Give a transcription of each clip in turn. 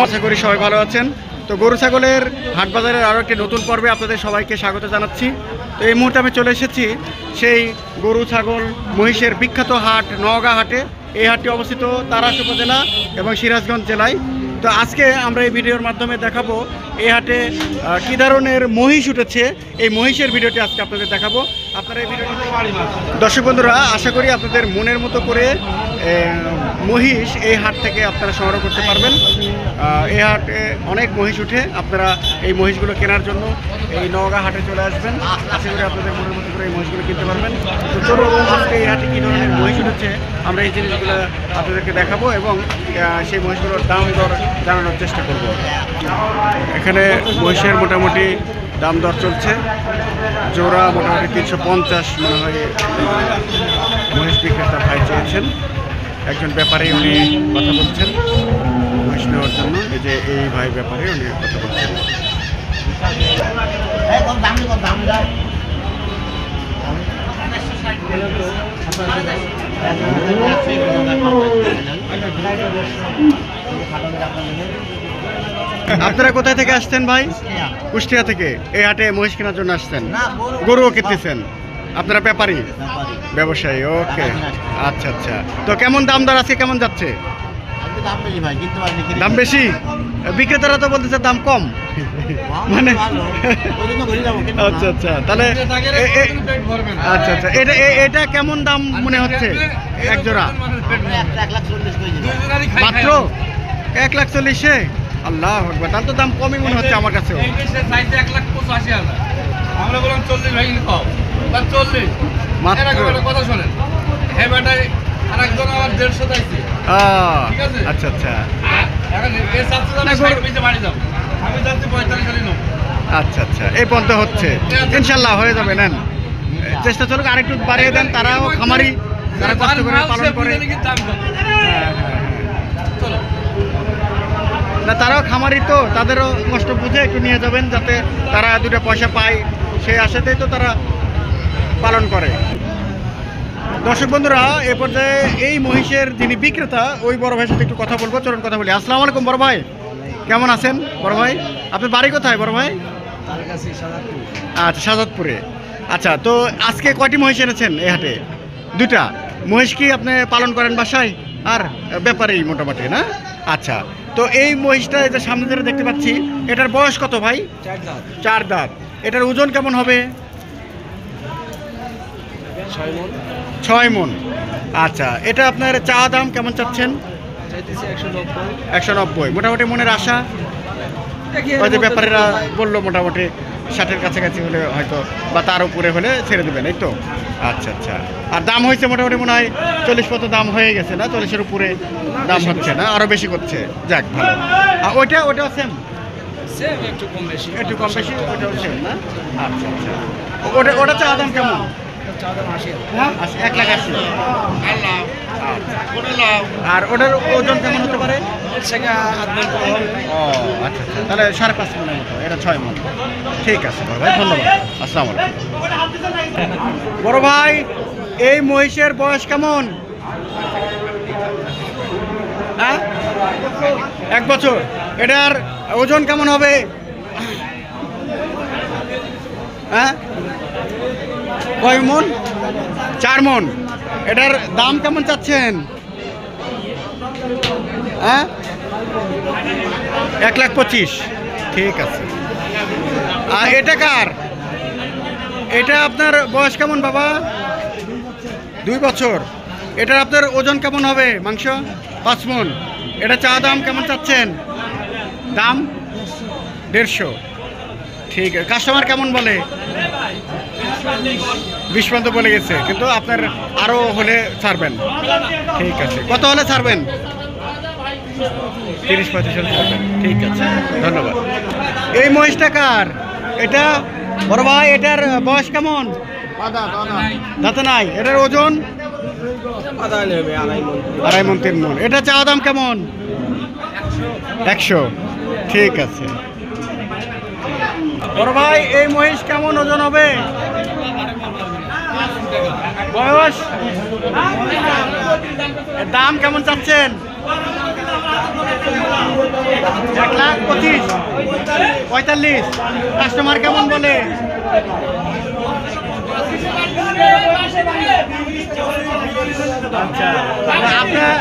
আশা করি সবাই ভালো আছেন। তো গরু ছাগলের হাট বাজারের আরও একটি নতুন পর্বে আপনাদের সবাইকে স্বাগত জানাচ্ছি। তো এই মুহূর্তে আমি চলে এসেছি সেই গরু ছাগল মহিষের বিখ্যাত হাট নওগাঁ হাটে। এই হাটটি অবস্থিত তারাস উপজেলা এবং সিরাজগঞ্জ জেলায়। তো আজকে আমরা এই ভিডিওর মাধ্যমে দেখাবো এই হাটে কী ধরনের মহিষ উঠেছে, এই মহিষের ভিডিওটি আজকে আপনাদের দেখাবো। আপনারা এই ভিডিওটি দর্শক বন্ধুরা, আশা করি আপনাদের মনের মতো করে মহিষ এই হাট থেকে আপনারা সংগ্রহ করতে পারবেন। এই হাটে অনেক মহিষ উঠে, আপনারা এই মহিষগুলো কেনার জন্য এই নওগাঁ হাটে চলে আসবেন। আশা করি আপনাদের মনের মতো করে এই মহিষগুলো কিনতে পারবেন। তো চলুন আজকে এই হাটে কী ধরনের মহিষ উঠেছে আমরা এই জিনিসগুলো আপনাদেরকে দেখাবো এবং সেই মহিষগুলোর দাম দর জানানোর চেষ্টা করব। এখানে মহিষের মোটামুটি দাম দর চলছে। জোড়া মোটামুটি 350 মনে হয় মহিষ বিক্রেতা ভাই চেয়েছেন। একজন ব্যাপারী উনি কথা বলছেন মহিষ নেওয়ার জন্য। এই যে এই ভাই ব্যাপারী উনি কথা বলছেন। আপনারা কোথায় থেকে আসছেন ভাই? কুষ্টিয়া থেকে এই হাটে মহিষ কেনার জন্য আসছেন? গরুও কিনতেছেন? আপনারা ব্যাপারী ব্যবসায়ী? ওকে, আচ্ছা আচ্ছা। তো কেমন দাম দর আজকে কেমন যাচ্ছে? দাম বেশি? বিক্রেতারা তো বলতেছে দাম কম, মানে আচ্ছা আচ্ছা। তাহলে আচ্ছা আচ্ছা, এটা কেমন দাম মনে হচ্ছে এক জোড়া? মাত্র 1,40,000? আল্লাহ আকবার, তাহলে তো দাম কমই মনে হচ্ছে আমার কাছেও। আমরা বললাম 40 ভাই খাও, 40 মাত্র কথা শুনেন। হ্যাঁ বেটা, আরেকজন আবার 150 চাইছে। আচ্ছা আচ্ছা, এখন এই সাথে আমি সাইড পেতে বাড়ি যাব, আমি যাচ্ছি 45 খালি নাও। আচ্ছা আচ্ছা, এই পর্যন্ত হচ্ছে, ইনশাআল্লাহ হয়ে যাবে। নেন, চেষ্টা চলুক, আরেকটু বাড়িয়ে দেন। তারাও খামারি, তারা কষ্ট করে পালন করে। চলো না, তারাও খামারি, তো তাদেরও কষ্ট বুঝে একটু নিয়ে যাবেন, যাতে তারা দুটো পয়সা পায়, সেই আশাতেই তো তারা পালন করে। দর্শক বন্ধুরা, এ পর্যায়ে এই মহিষের যিনি বিক্রেতা ওই বড় ভাইয়ের সাথে একটু কথা বলবো। চলুন কথা বলি। আসসালামু আলাইকুম বড় ভাই, কেমন আছেন বড় ভাই? আপনার বাড়ি কোথায় বড় ভাই? আচ্ছা, শাহজাদপুরে। আচ্ছা, তো আজকে কয়টি মহিষ এনেছেন এই হাটে? দুটা মহিষ। কি আপনি পালন করেন বাসায় আর ব্যাপারেই মোটামুটি, না? আচ্ছা, তো এই মহিষটা যে সামনে ধরে দেখতে পাচ্ছি, এটার বয়স কত ভাই? 4 দাঁত। এটার ওজন কেমন হবে? 6 মণ। আচ্ছা, এটা আপনার চা দাম কেমন চাচ্ছেন? 190। মোটামুটি মনের আশা হয়তো ব্যাপারীরা বললো মোটামুটি 60-এর কাছাকাছি হলে হয়তো, বা তার উপরে হলে ছেড়ে দেবেন, এই তো? আচ্ছা আচ্ছা। আর দাম হয়েছে মোটামুটি মনে হয় 40 মতো দাম হয়ে গেছে, না? 40-এর উপরে দাম হচ্ছে, না আরও বেশি করছে? যাক, ভালো। আর ওইটাও সেম? একটু কম বেশি, ওইটাও সেম, না? আচ্ছা আচ্ছা। ওটা চা দাম কেমন? 1,80,000। আর ওটার ওজন কেমন হতে পারে? ও আচ্ছা আচ্ছা, তাহলে 5.5 মণের মতো। এটা 6 মণ। ঠিক আছে বড় ভাই, ধন্যবাদ। আসসালামু আলাইকুম। বড় ভাই, এই মহিষের বয়স কেমন? 1 বছর। এটার ওজন কেমন হবে? হ্যাঁ, কয় মণ? 4 মণ। এটার দাম কেমন চাচ্ছেন? হ্যাঁ, 1,25,000। ঠিক আছে। আর এটা কার? এটা আপনার বয়স কেমন বাবা? 2 বছর। এটার আপনার ওজন কেমন হবে মাংস? 5 মণ। এটা চা দাম কেমন চাচ্ছেন? দাম 150। ঠিক আছে। কাস্টমার কেমন বলে? 20 পর্যন্ত বলে গেছে, কিন্তু আপনার আরও হলে ছাড়বেন? ঠিক আছে। কত হলে ছাড়বেন? 30-35 হলে ছাড়বেন। ঠিক আছে, ধন্যবাদ। এই মহিষটা কার? এটা বড় ভাই, এটার বয়স কেমন? দাঁতে নাই। এটার ওজন? 2.5 মণ 3 মণ। এটা চা দাম কেমন? 100। ঠিক আছে। বড় ভাই, এই মহিষ কেমন ওজন হবে? বয়স? দাম কেমন চাচ্ছেন? 1,25,000, 45,000। কাস্টমার কেমন বলে? আচ্ছা, আপনার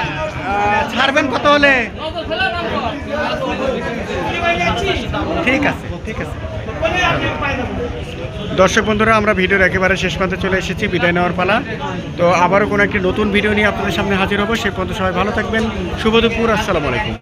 ছাড়বেন কত হলে? ঠিক আছে, ঠিক আছে। দর্শক বন্ধুরা, আমরা ভিডিওর একেবারে শেষ প্রান্তে চলে এসেছি, বিদায় নেওয়ার পালা। তো আবারও কোনো একটি নতুন ভিডিও নিয়ে আপনাদের সামনে হাজির হবো। সে পর্যন্ত সবাই ভালো থাকবেন। শুভ দুপুর, আসসালামু আলাইকুম।